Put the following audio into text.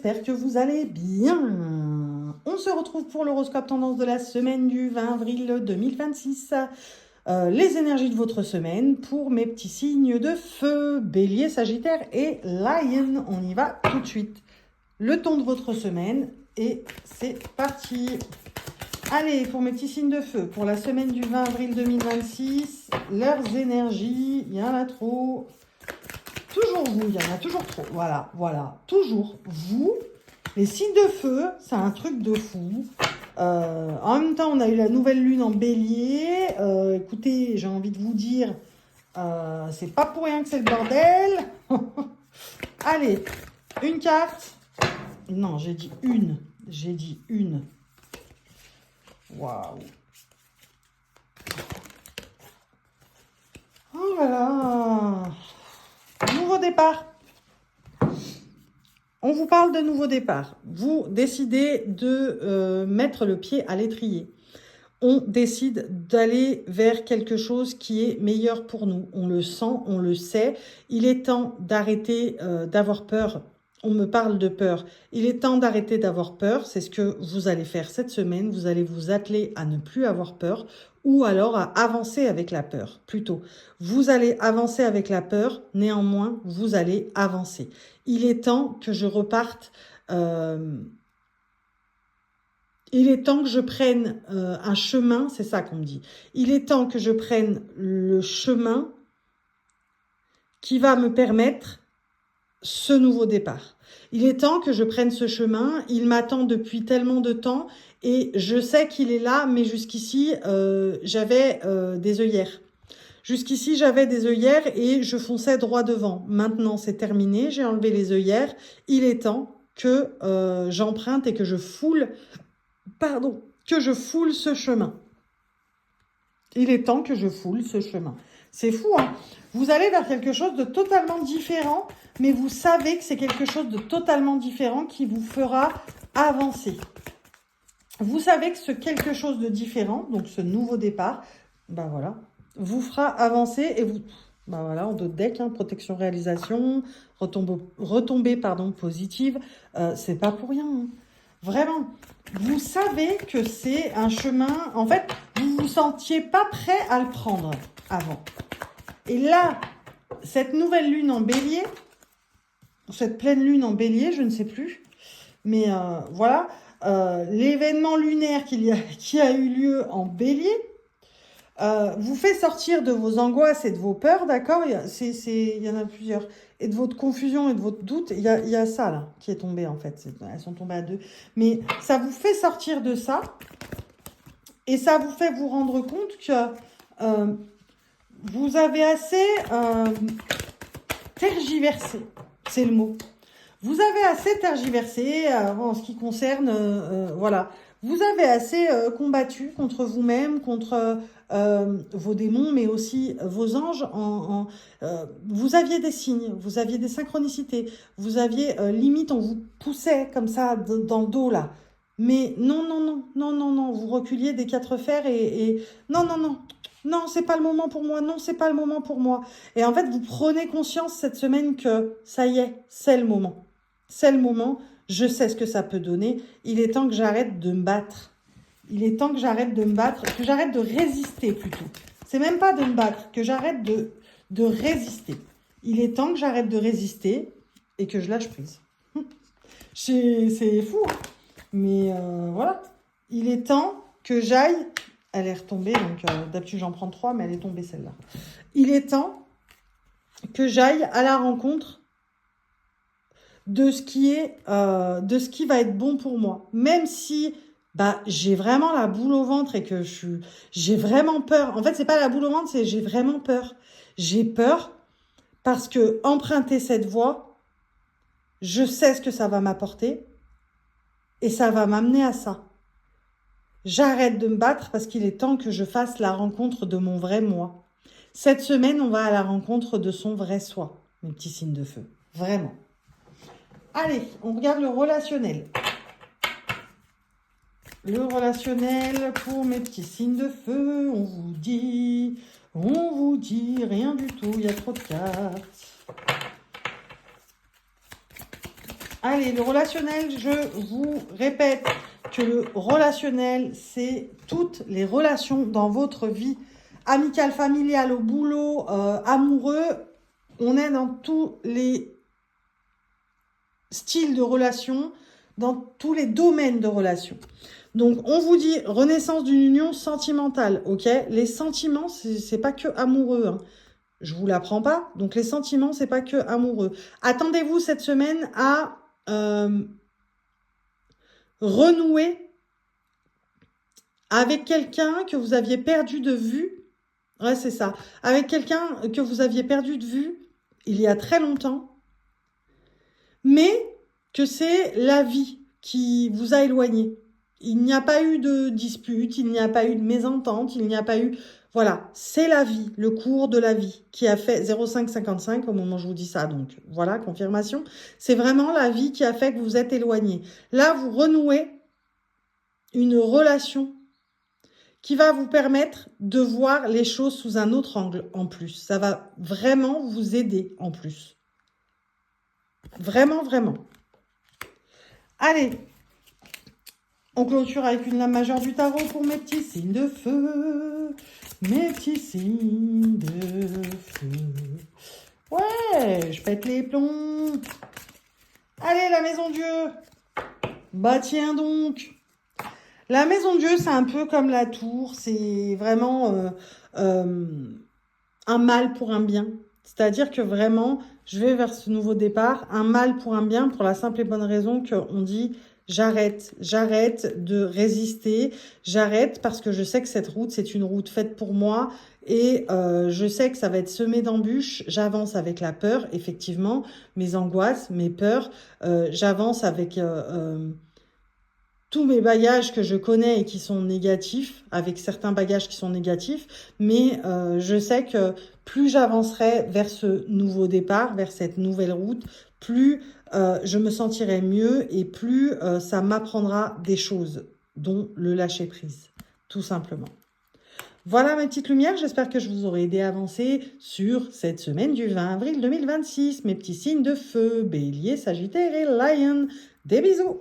j'espère que vous allez bien. On se retrouve pour l'horoscope tendance de la semaine du 20 avril 2026. Les énergies de votre semaine pour mes petits signes de feu, Bélier, Sagittaire et Lion. On y va tout de suite. Le ton de votre semaine et c'est parti. Allez, pour mes petits signes de feu, pour la semaine du 20 avril 2026, leurs énergies, il y en a trop. Toujours vous, il y en a toujours trop. Voilà, toujours vous. Les signes de feu, c'est un truc de fou. En même temps, on a eu la nouvelle lune en bélier. Écoutez, j'ai envie de vous dire, c'est pas pour rien que c'est le bordel. Allez, une carte. Non, j'ai dit une. J'ai dit une. Waouh. Oh là là. Nouveau départ. On vous parle de nouveau départ. Vous décidez de mettre le pied à l'étrier. On décide d'aller vers quelque chose qui est meilleur pour nous. On le sent, on le sait. Il est temps d'arrêter d'avoir peur. On me parle de peur. Il est temps d'arrêter d'avoir peur. C'est ce que vous allez faire cette semaine. Vous allez vous atteler à ne plus avoir peur ou alors à avancer avec la peur. Plutôt, vous allez avancer avec la peur. Néanmoins, vous allez avancer. Il est temps que je reparte. Il est temps que je prenne un chemin. C'est ça qu'on me dit. Il est temps que je prenne le chemin qui va me permettre ce nouveau départ. Il est temps que je prenne ce chemin. Il m'attend depuis tellement de temps et je sais qu'il est là, mais jusqu'ici, j'avais des œillères. Jusqu'ici, j'avais des œillères et je fonçais droit devant. Maintenant, c'est terminé. J'ai enlevé les œillères. Il est temps que j'emprunte et que je foule, ce chemin. Il est temps que je foule ce chemin. C'est fou, hein? Vous allez vers quelque chose de totalement différent, mais vous savez que c'est quelque chose de totalement différent qui vous fera avancer. Vous savez que ce quelque chose de différent, donc ce nouveau départ, ben voilà, vous fera avancer et vous... Ben voilà, en dos de deck, hein, protection, réalisation, retombée positive, c'est pas pour rien, hein. Vraiment, vous savez que c'est un chemin... En fait, vous vous sentiez pas prêt à le prendre avant. Et là, cette nouvelle lune en bélier, cette pleine lune en bélier, je ne sais plus, mais voilà, l'événement lunaire qui a eu lieu en bélier vous fait sortir de vos angoisses et de vos peurs, d'accord? Il y en a plusieurs. Et de votre confusion et de votre doute, il y a ça là qui est tombé en fait. Elles sont tombées à deux. Mais ça vous fait sortir de ça et ça vous fait vous rendre compte que vous avez assez tergiversé. C'est le mot. Vous avez assez tergiversé en ce qui concerne, voilà. Vous avez assez combattu contre vous-même, contre vos démons, mais aussi vos anges. Vous aviez des signes, vous aviez des synchronicités, vous aviez limite, on vous poussait comme ça dans le dos là. Mais non, vous reculiez des quatre fers et non, c'est pas le moment pour moi, non, c'est pas le moment pour moi. Et en fait, vous prenez conscience cette semaine que ça y est, c'est le moment. C'est le moment, je sais ce que ça peut donner. Il est temps que j'arrête de me battre. Il est temps que j'arrête de me battre, que j'arrête de résister plutôt. C'est même pas de me battre, que j'arrête de résister. Il est temps que j'arrête de résister et que je lâche prise. C'est fou, hein, mais voilà. Il est temps que j'aille... Elle est retombée, donc d'habitude j'en prends 3, mais elle est tombée celle-là. Il est temps que j'aille à la rencontre de ce qui va être bon pour moi. Même si j'ai vraiment la boule au ventre et que j'ai vraiment peur. En fait, c'est pas la boule au ventre, c'est j'ai vraiment peur. J'ai peur parce que emprunter cette voie, je sais ce que ça va m'apporter et ça va m'amener à ça. J'arrête de me battre parce qu'il est temps que je fasse la rencontre de mon vrai moi. Cette semaine, on va à la rencontre de son vrai soi, mes petits signes de feu. Vraiment. Allez, on regarde le relationnel. Le relationnel pour mes petits signes de feu, on vous dit rien du tout, il y a trop de cartes. Allez, le relationnel, je vous répète que le relationnel, c'est toutes les relations dans votre vie, amicale, familiale, au boulot, amoureux. On est dans tous les styles de relations, dans tous les domaines de relations. Donc, on vous dit renaissance d'une union sentimentale, ok? Les sentiments, c'est pas que amoureux, hein. Je vous l'apprends pas. Donc, les sentiments, c'est pas que amoureux. Attendez-vous cette semaine à renouer avec quelqu'un que vous aviez perdu de vue. Ouais, c'est ça. Avec quelqu'un que vous aviez perdu de vue il y a très longtemps, mais que c'est la vie qui vous a éloigné. Il n'y a pas eu de dispute, il n'y a pas eu de mésentente, il n'y a pas eu... Voilà, c'est la vie, le cours de la vie qui a fait 0,555 au moment où je vous dis ça. Donc voilà, confirmation. C'est vraiment la vie qui a fait que vous êtes éloigné. Là, vous renouez une relation qui va vous permettre de voir les choses sous un autre angle en plus. Ça va vraiment vous aider en plus. Vraiment, vraiment. Allez, on clôture avec une lame majeure du tarot pour mes petits signes de feu. Mes petits signes de feu. Ouais, je pète les plombs. Allez, la maison Dieu. Bah tiens donc. La maison Dieu, c'est un peu comme la tour. C'est vraiment un mal pour un bien. C'est-à-dire que vraiment, je vais vers ce nouveau départ. Un mal pour un bien, pour la simple et bonne raison qu'on dit... J'arrête de résister, j'arrête parce que je sais que cette route, c'est une route faite pour moi et je sais que ça va être semé d'embûches. J'avance avec la peur, effectivement, mes angoisses, mes peurs. J'avance avec tous mes bagages que je connais et qui sont négatifs, avec certains bagages qui sont négatifs, mais je sais que plus j'avancerai vers ce nouveau départ, vers cette nouvelle route, plus je me sentirai mieux et plus ça m'apprendra des choses, dont le lâcher-prise, tout simplement. Voilà mes petites lumières, j'espère que je vous aurai aidé à avancer sur cette semaine du 20 avril 2026. Mes petits signes de feu, Bélier, Sagittaire et Lion. Des bisous!